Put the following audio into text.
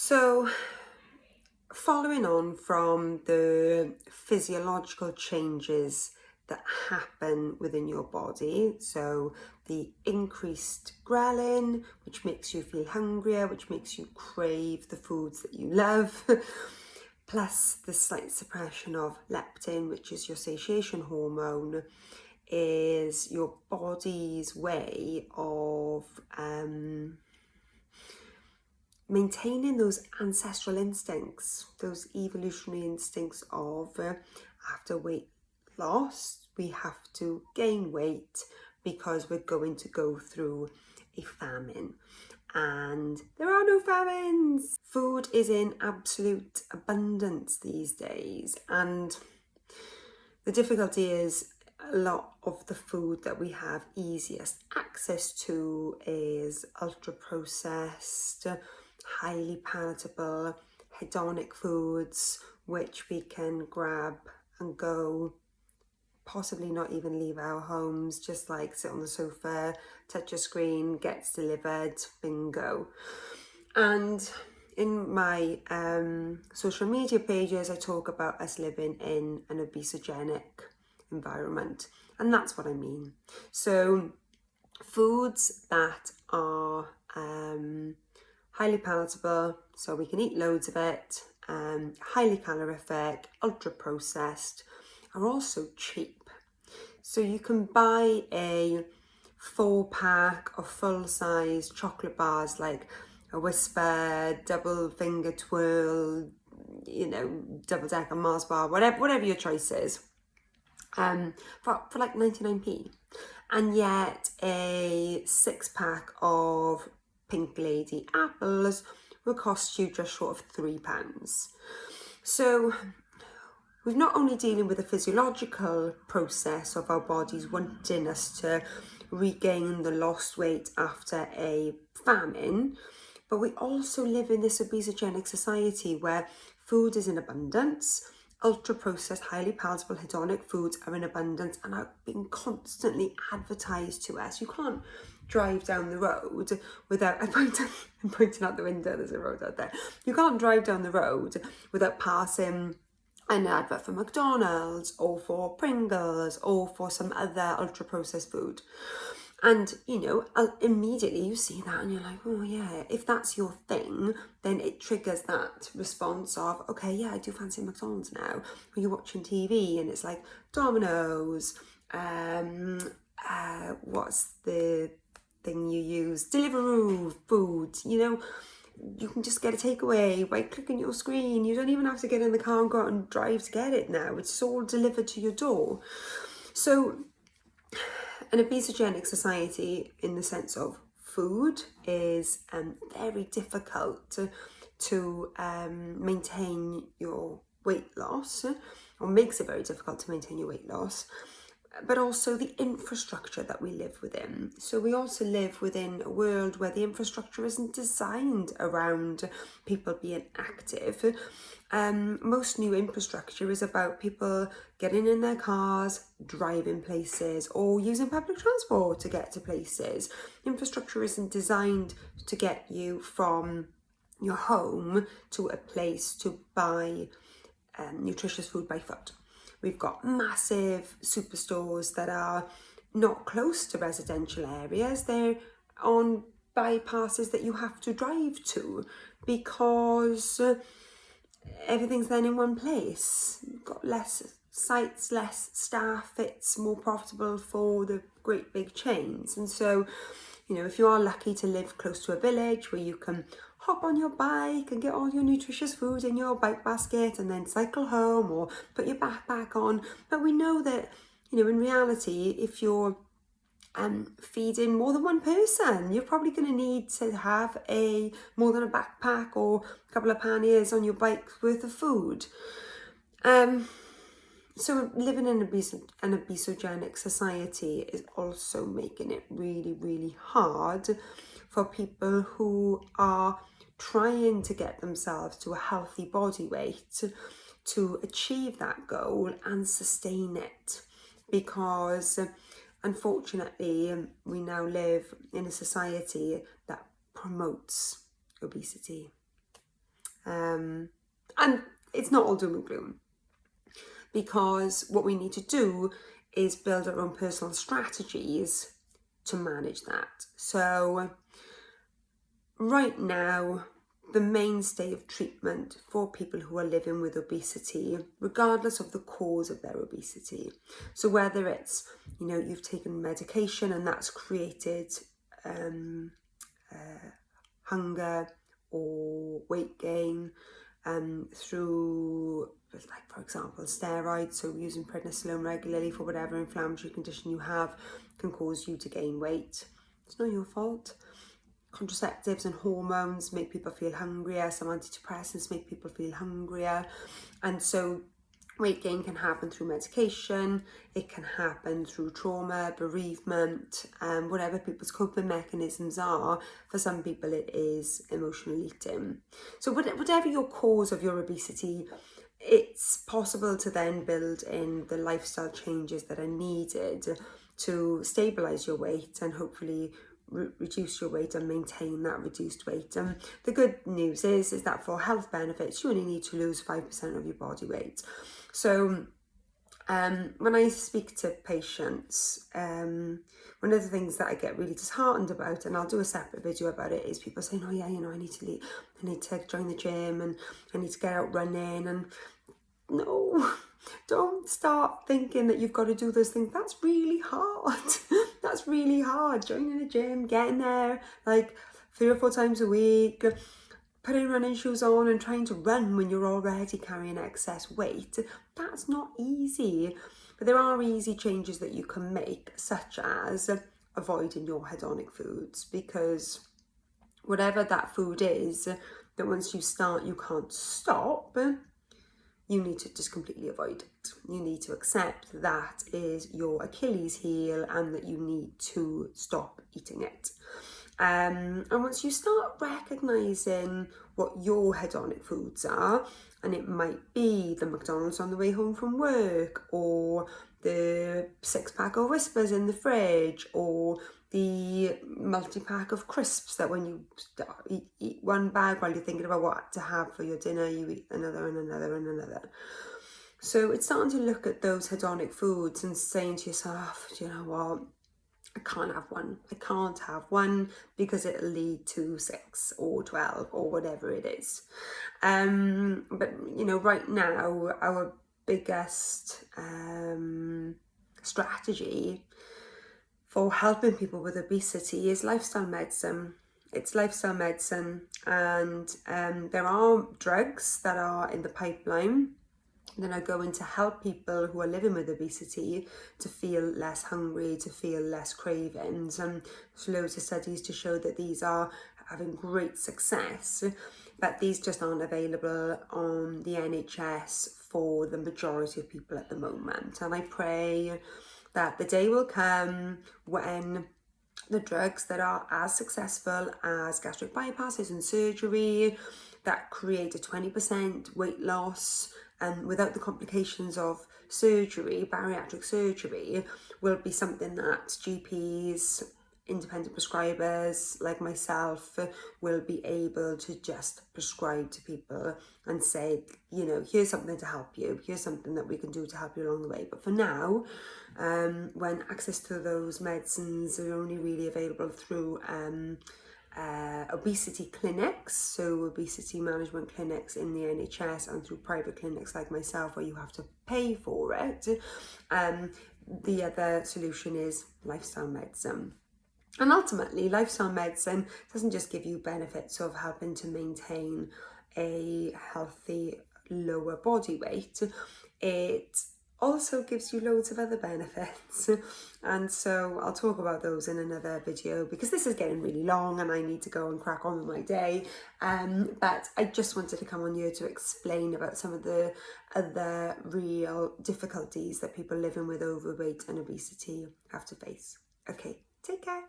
So, following on from the physiological changes that happen within your body, so the increased ghrelin, which makes you feel hungrier, which makes you crave the foods that you love, plus the slight suppression of leptin, which is your satiation hormone, is your body's way of maintaining those ancestral instincts, those evolutionary instincts of after weight loss, we have to gain weight because we're going to go through a famine. And there are no famines. Food is in absolute abundance these days. And the difficulty is a lot of the food that we have easiest access to is ultra processed, highly palatable, hedonic foods, which we can grab and go, possibly not even leave our homes, just like sit on the sofa, touch a screen, gets delivered, bingo. And in my social media pages, I talk about us living in an obesogenic environment, and that's what I mean. So foods that are highly palatable, so we can eat loads of it, highly calorific, ultra processed, are also cheap. So you can buy a 4-pack of full-size chocolate bars like a Whisper, double finger twirl, double-decker Mars bar, whatever your choice is, for like 99p. And yet a 6-pack of Pink Lady apples will cost you just short of £3. So we're not only dealing with the physiological process of our bodies wanting us to regain the lost weight after a famine, but we also live in this obesogenic society where food is in abundance, ultra-processed, highly palatable, hedonic foods are in abundance and are being constantly advertised to us. You can't drive down the road without, I'm pointing out the window, there's a road out there. You can't drive down the road without passing an advert for McDonald's or for Pringles or for some other ultra-processed food. And, immediately you see that and you're like, oh yeah, if that's your thing, then it triggers that response of, okay, yeah, I do fancy McDonald's now. Or you're watching TV and it's like Domino's, what's the thing you use? Deliveroo food, you can just get a takeaway by clicking your screen. You don't even have to get in the car and go out and drive to get it now. It's all delivered to your door. So an obesogenic society in the sense of food is very difficult to maintain your weight loss, or makes it very difficult to maintain your weight loss, but also the infrastructure that we live within. So we also live within a world where the infrastructure isn't designed around people being active. Most new infrastructure is about people getting in their cars, driving places, or using public transport to get to places. Infrastructure isn't designed to get you from your home to a place to buy nutritious food by foot. We've got massive superstores that are not close to residential areas. They're on bypasses that you have to drive to because everything's then in one place. You've got less sites, less staff. It's more profitable for the great big chains. And so, if you are lucky to live close to a village where you can hop on your bike and get all your nutritious food in your bike basket and then cycle home or put your backpack on. But we know that, in reality, if you're feeding more than one person, you're probably going to need to have more than a backpack or a couple of panniers on your bike worth of food. So living in an obesogenic society is also making it really, really hard for people who are trying to get themselves to a healthy body weight to achieve that goal and sustain it, because unfortunately we now live in a society that promotes obesity. And it's not all doom and gloom, because what we need to do is build our own personal strategies to manage that. So right now, the mainstay of treatment for people who are living with obesity, regardless of the cause of their obesity, so whether it's, you've taken medication and that's created hunger or weight gain through, like, for example, steroids, so using prednisolone regularly for whatever inflammatory condition you have can cause you to gain weight. It's not your fault. Contraceptives and hormones make people feel hungrier. Some antidepressants make people feel hungrier. And so weight gain can happen through medication. It can happen through trauma, bereavement, whatever people's coping mechanisms are. For some people, it is emotional eating. So whatever your cause of your obesity, it's possible to then build in the lifestyle changes that are needed to stabilize your weight and hopefully reduce your weight and maintain that reduced weight. The good news is that for health benefits, you only need to lose 5% of your body weight. So when I speak to patients, one of the things that I get really disheartened about, and I'll do a separate video about it, is people saying, oh yeah, I need to leave, I need to join the gym and I need to get out running. And no, don't start thinking that you've got to do those things. That's really hard. That's really hard. Joining a gym, getting there like 3 or 4 times a week, putting running shoes on and trying to run when you're already carrying excess weight. That's not easy. But there are easy changes that you can make, such as avoiding your hedonic foods, because whatever that food is, that once you start, you can't stop, you need to just completely avoid it. You need to accept that is your Achilles heel and that you need to stop eating it. And once you start recognizing what your hedonic foods are, and it might be the McDonald's on the way home from work, or the 6-pack of Whispers in the fridge, or the multi-pack of crisps that when you eat one bag while you're thinking about what to have for your dinner, you eat another and another and another. So it's starting to look at those hedonic foods and saying to yourself, do you know what? I can't have one. I can't have one because it'll lead to 6 or 12 or whatever it is. But right now, our biggest strategy for helping people with obesity is lifestyle medicine. It's lifestyle medicine, and there are drugs that are in the pipeline that are going to help people who are living with obesity to feel less hungry, to feel less cravings. And there's loads of studies to show that these are having great success, but these just aren't available on the NHS for the majority of people at the moment. And I pray that the day will come when the drugs that are as successful as gastric bypasses and surgery, that create a 20% weight loss and without the complications of surgery, bariatric surgery, will be something that GPs, independent prescribers like myself will be able to just prescribe to people and say, here's something to help you, here's something that we can do to help you along the way. But for now, when access to those medicines are only really available through obesity clinics, so obesity management clinics in the NHS, and through private clinics like myself where you have to pay for it, the other solution is lifestyle medicine. And ultimately, lifestyle medicine doesn't just give you benefits of helping to maintain a healthy lower body weight, it also gives you loads of other benefits. And so I'll talk about those in another video because this is getting really long and I need to go and crack on with my day. But I just wanted to come on here to explain about some of the other real difficulties that people living with overweight and obesity have to face. Okay, take care.